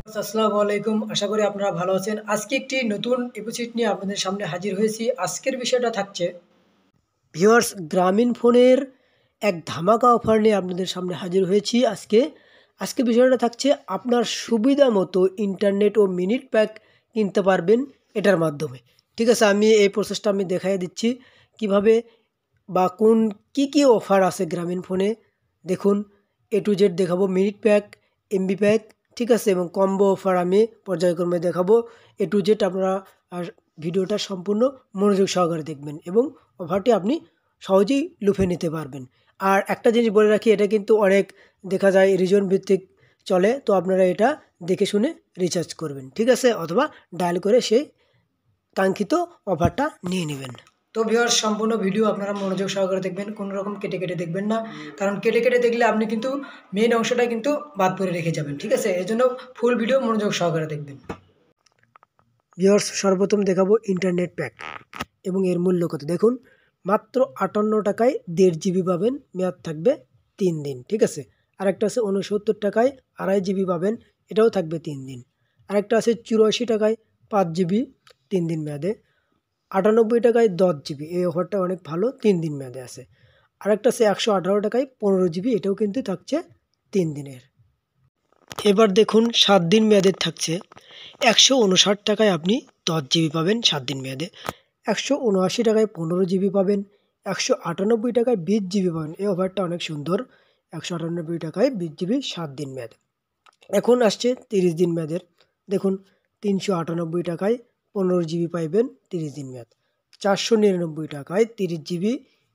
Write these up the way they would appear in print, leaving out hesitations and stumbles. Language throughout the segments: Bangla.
আসসালামু আলাইকুম। আশা করি আপনারা ভালো আছেন। আজকে একটি নতুন এপিসোড নিয়ে আপনাদের সামনে হাজির হয়েছি। আজকের বিষয়টা থাকছে ভিউয়ার্স গ্রামীণ ফোনের এক ধামাকা অফার নিয়ে আপনাদের সামনে হাজির হয়েছি আজকে বিষয়টা থাকছে আপনার সুবিধা মতো ইন্টারনেট ও মিনিট প্যাক কিনতে পারবেন এটার মাধ্যমে। ঠিক আছে, আমি এই প্রসেসটা আমি দেখাই দিচ্ছি কিভাবে বা কি অফার আছে গ্রামীণ ফোনে। দেখুন, এ টু জেড দেখাবো, মিনিট প্যাক, এমবি প্যাক, ঠিক আছে, এবং কম্বো অফার আমি পর্যায়ক্রমে দেখাবো। এ টু জেড আপনারা আর ভিডিওটা সম্পূর্ণ মনোযোগ সহকারে দেখবেন এবং অফারটি আপনি সহজেই লুফে নিতে পারবেন। আর একটা জিনিস বলে রাখি, এটা কিন্তু অনেক দেখা যায় রিজন ভিত্তিক চলে, তো আপনারা এটা দেখে শুনে রিচার্জ করবেন, ঠিক আছে, অথবা ডায়াল করে সেই কাঙ্ক্ষিত অফারটা নিয়ে নেবেন। তো ভিউয়ার্স, সম্পূর্ণ ভিডিও আপনারা মনোযোগ সহকারে দেখবেন, কোনো রকম কেটে দেখবেন না, কারণ কেটে দেখলে আপনি কিন্তু মেন অংশটা কিন্তু বাদ পড়ে রেখে যাবেন, ঠিক আছে। এই জন্য ফুল ভিডিও মনোযোগ সহকারে দেখবেন। ভিউয়ার্স, সর্বপ্রথম দেখাবো ইন্টারনেট প্যাক এবং এর মূল্য কত। দেখুন, মাত্র 58 টাকায় 1.5 জিবি পাবেন, মেয়াদ থাকবে 3 দিন, ঠিক আছে। আরেকটা আছে 69 টাকায় 2.5 জিবি পাবেন, এটাও থাকবে 3 দিন। আরেকটা আছে 84 টাকায় 5 জিবি 3 দিন মেয়াদে। 98 টাকায় 10 জিবি, এই অফারটা অনেক ভালো, 3 দিন মেয়াদে আছে। আরেকটা আছে 118 টাকায় 15 জিবি, এটাও কিন্তু থাকছে 3 দিনের। এবার দেখুন 7 দিন মেয়াদের থাকছে 159 টাকায় আপনি 10 জিবি পাবেন 7 দিন মেয়াদে। 179 টাকায় 15 জিবি পাবেন। 198 টাকায় 20 জিবি পাবেন, এই অফারটা অনেক সুন্দর। 198 টাকায় 20 জিবি 7 দিন মেয়াদ। এখন আসছে 30 দিন মেয়াদের। দেখুন, 398 টাকায় 15 জিবি পাইবেন 30 দিন মেয়াদ। 499 টাকায় 30 জিবি,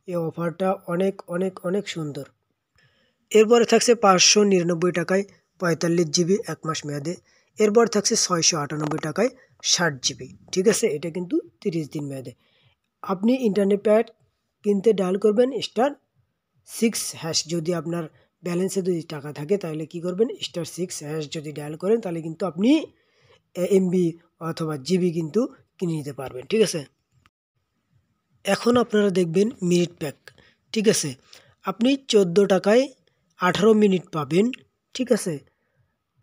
এই অফারটা অনেক অনেক অনেক সুন্দর। এরপরে থাকছে 599 টাকায় 45 জিবি 1 মাস মেয়াদে। এরপর থাকছে 698 টাকায় 60 জিবি, ঠিক আছে, এটা কিন্তু 30 দিন মেয়াদে। আপনি ইন্টারনেট প্যাক কিনতে ডায়াল করবেন *6#। যদি আপনার ব্যালেন্সে যদি টাকা থাকে তাহলে কি করবেন, *6# যদি ডায়াল করেন তাহলে কিন্তু আপনি এমবি অথবা জিবি কিন্তু কিনে নিতে পারবেন, ঠিক আছে। এখন আপনারা দেখবেন মিনিট প্যাক, ঠিক আছে। আপনি 14 টাকায় 18 মিনিট পাবেন, ঠিক আছে,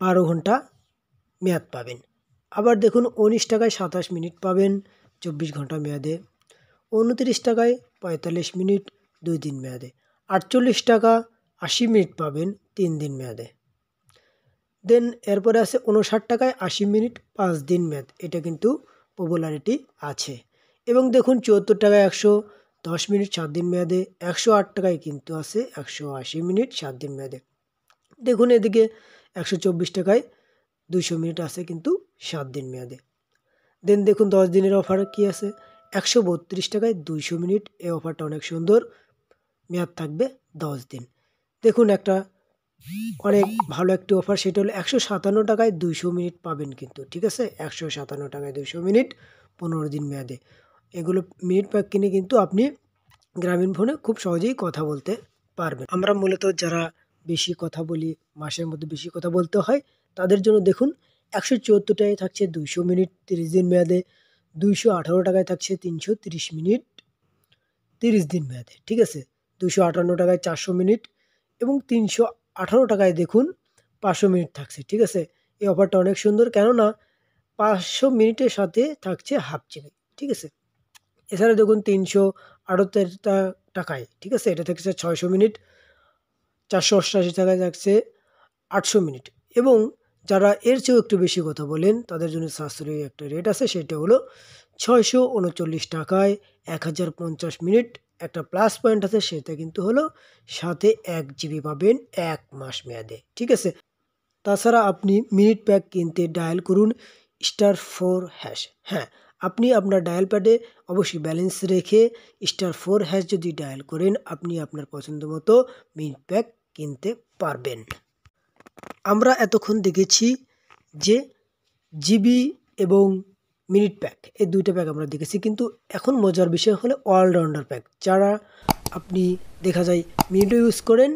12 ঘন্টা মেয়াদ পাবেন। আবার দেখুন 19 টাকায় 27 মিনিট পাবেন 24 ঘন্টা মেয়াদে। 29 টাকায় 45 মিনিট 2 দিন মেয়াদে। 48 টাকা 80 মিনিট পাবেন 3 দিন মেয়াদে। দেন এরপরে আছে 59 টাকায় 80 মিনিট 5 দিন মেয়াদ, এটা কিন্তু পপুলারিটি আছে। এবং দেখুন 74 টাকায় 110 মিনিট 7 দিন মেয়াদে। 108 টাকায় কিন্তু আছে 180 মিনিট 7 দিন মেয়াদে। দেখুন এদিকে 124 টাকায় 200 মিনিট আছে কিন্তু 7 দিন মেয়াদে। দেন দেখুন 10 দিনের অফার কি আছে, 132 টাকায় 200 মিনিট, এই অফারটা অনেক সুন্দর, মেয়াদ থাকবে 10 দিন। দেখুন একটা অনেক ভালো একটি অফার, সেটা হলো 157 টাকায় 200 মিনিট পাবেন কিন্তু, ঠিক আছে, 157 টাকায় 200 মিনিট 15 দিন মেয়াদে। এগুলো মিনিট প্যাক কিনে কিন্তু আপনি গ্রামীণ ফোনে খুব সহজেই কথা বলতে পারবেন। আমরা মূলত যারা বেশি কথা বলি, মাসের মধ্যে বেশি কথা বলতে হয়, তাদের জন্য দেখুন 174 টাকায় থাকছে 200 মিনিট 30 দিন মেয়াদে। 218 টাকায় থাকছে 330 মিনিট 30 দিন মেয়াদে, ঠিক আছে। 258 টাকায় 400 মিনিট এবং 318 টাকায় দেখুন 500 মিনিট থাকছে, ঠিক আছে। এই অফারটা অনেক সুন্দর, কেননা 500 মিনিটের সাথে থাকছে হাফ জিবি, ঠিক আছে। এছাড়া দেখুন 378 টাকায়, ঠিক আছে, এটা থাকছে 600 মিনিট। 488 টাকায় থাকছে 800 মিনিট। এবং যারা এর চেয়েও একটু বেশি কথা বলেন তাদের জন্য সাশ্রয়ী একটা রেট আছে, সেটা হলো 639 টাকায় 1050 মিনিট। একটা প্লাস পয়েন্ট আছে, সেটা কিন্তু হলো সাথে 1 জিবি পাবেন 1 মাস মেয়াদে, ঠিক আছে। তাছাড়া আপনি মিনিট প্যাক কিনতে ডায়াল করুন *4#। হ্যাঁ, আপনি আপনার ডায়াল প্যাডে অবশ্যই ব্যালেন্স রেখে *4# যদি ডায়াল করেন আপনি আপনার পছন্দ মতো মিনিট প্যাক কিনতে পারবেন। আমরা এতক্ষণ দেখেছি যে জিবি এবং মিনিট প্যাক, এই দুইটা প্যাক আমরা দেখেছি, কিন্তু এখন মজার বিষয় হলো অলরাউন্ডার প্যাক, যারা আপনি দেখা যায় মিনিটও ইউজ করেন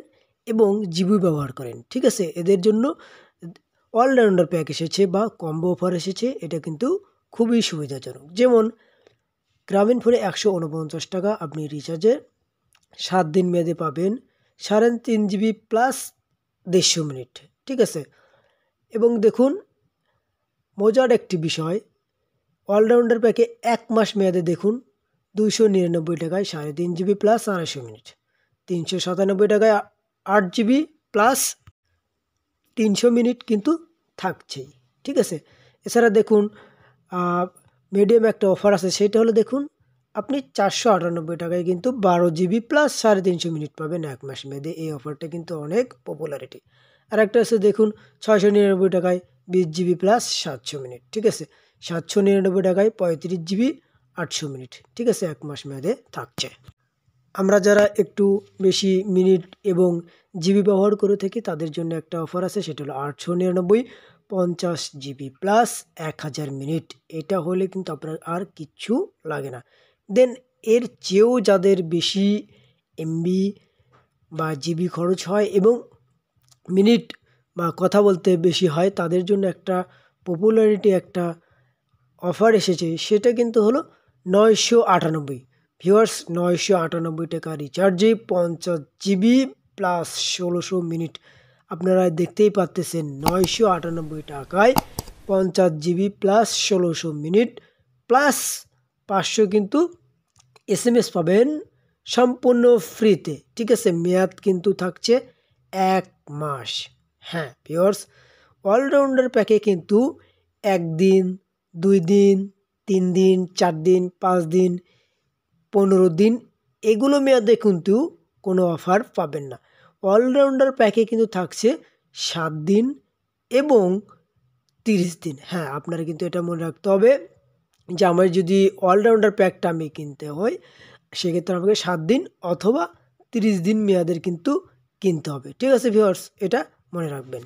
এবং জিবি ব্যবহার করেন, ঠিক আছে। এদের জন্য অলরাউন্ডার প্যাক এসেছে বা কম্বো অফার এসেছে, এটা কিন্তু খুবই সুবিধাজনক। যেমন গ্রামীণ ফোনে 149 টাকা আপনি রিচার্জে 7 দিন মেয়াদে পাবেন 3.5 জিবি প্লাস 150 মিনিট, ঠিক আছে। এবং দেখুন মজার একটি বিষয়, অলরাউন্ডার প্যাকে 1 মাস মেয়াদে দেখুন 299 টাকায় 3.5 জিবি প্লাস 250 মিনিট, 397 টাকায় 8 জিবি প্লাস 300 মিনিট কিন্তু থাকছেই। ঠিক আছে, এছাড়া দেখুন মিডিয়াম একটা অফার আছে, সেটা হলো দেখুন আপনি 498 টাকায় কিন্তু 12 জিবি প্লাস 350 মিনিট পাবেন 1 মাস মেয়াদে। এই অফারটা কিন্তু অনেক পপুলারিটি। আর একটা আছে দেখুন 699 টাকায় 20 জিবি প্লাস 700 মিনিট। ঠিক আছে, 799 টাকায় 35 জিবি 800 মিনিট। ঠিক আছে, 1 মাস মেয়াদে থাকছে। আমরা যারা একটু বেশি মিনিট এবং জিবি ব্যবহার করে থাকি তাদের জন্য একটা অফার আছে, সেটা হলো 899 50 জিবি প্লাস 1000 মিনিট। এটা হলে কিন্তু আপনার আর কিচ্ছু লাগে না। দেন এর চেয়েও যাদের বেশি এমবি বা জিবি খরচ হয় এবং মিনিট বা কথা বলতে বেশি হয় তাদের জন্য একটা পপুলারিটি একটা অফার এসেছে, সেটা কিন্তু হলো 998। ভিউয়ার্স, 998 টাকা রিচার্জে 50 জিবি প্লাস 1600 মিনিট। আপনারা দেখতেই পাচ্ছেন 998 টাকায় 50 জিবি প্লাস 1600 মিনিট প্লাস 500 কিন্তু SMS পাবেন সম্পূর্ণ ফ্রিতে। ঠিক আছে, মেয়াদ কিন্তু থাকছে 1 মাস। হ্যাঁ ভিউয়ার্স, অলরাউন্ডার প্যাকে কিন্তু 1 দিন, 2 দিন, 3 দিন, 4 দিন, 5 দিন, 15 দিন এগুলো মেয়াদে কিন্তু কোনো অফার পাবেন না। অলরাউন্ডার প্যাকে কিন্তু থাকছে 7 দিন এবং 30 দিন। হ্যাঁ, আপনারা কিন্তু এটা মনে রাখতে হবে যে আমার যদি অলরাউন্ডার প্যাকটা আমি কিনতে হয় সেক্ষেত্রে আমাকে 7 দিন অথবা 30 দিন মেয়াদের কিন্তু কিনতে হবে। ঠিক আছে ভিউয়ার্স, এটা মনে রাখবেন।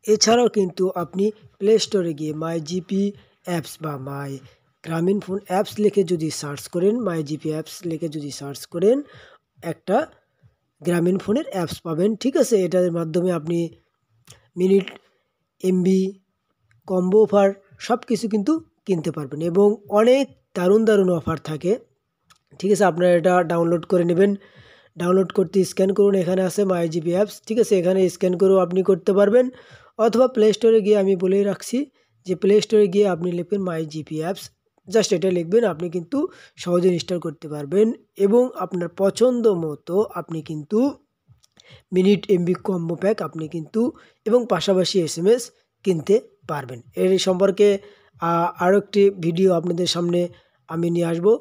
এছাড়াও কিন্তু আপনি প্লে স্টোরে গিয়ে মাই জিপি অ্যাপস বা মাই গ্রামীণ ফোন অ্যাপস লিখে যদি সার্চ করেন, মাই জিপি অ্যাপস লিখে যদি সার্চ করেন, একটা গ্রামীণ ফোনের অ্যাপস পাবেন। ঠিক আছে, এটার মাধ্যমে আপনি মিনিট, এমবি, কম্বো অফার সব কিছু কিন্তু কিনতে পারবেন এবং অনেক দারুণ দারুণ অফার থাকে। ঠিক আছে, আপনারা এটা ডাউনলোড করে নেবেন। ডাউনলোড করতে স্ক্যান করুন, এখানে আছে মাই জিপি অ্যাপস। ঠিক আছে, এখানে স্ক্যান করেও আপনি করতে পারবেন অথবা প্লে স্টোরে গিয়ে আমি বলেই রাখছি যে প্লে স্টোরে গিয়ে আপনি লিখবেন মাই জিপি অ্যাপস, জাস্ট এটা লিখবেন, আপনি কিন্তু সহজে ইনস্টল করতে পারবেন এবং আপনার পছন্দ মতো আপনি কিন্তু মিনিট, এমবি কম্বো প্যাক আপনি কিন্তু এবং পাশাপাশি SMS কিনতে পারবেন। এর সম্পর্কে আরও একটি ভিডিও আপনাদের সামনে আমি নিয়ে আসবো,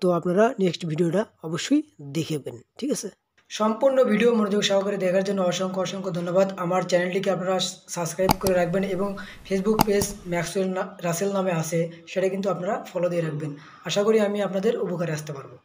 তো আপনারা নেক্সট ভিডিওটা অবশ্যই দেখবেন। ঠিক আছে, সম্পূর্ণ ভিডিও মনোযোগ সহকারে দেখার জন্য অসংখ্য অসংখ্য ধন্যবাদ। আমার চ্যানেলটিকে আপনারা সাবস্ক্রাইব করে রাখবেন এবং ফেসবুক পেজ ম্যাক্সওয়েল রাসেল নামে আছে, সেটা কিন্তু আপনারা ফলো দিয়ে রাখবেন। আশা করি আমি আপনাদের উপকারে আসতে পারবো।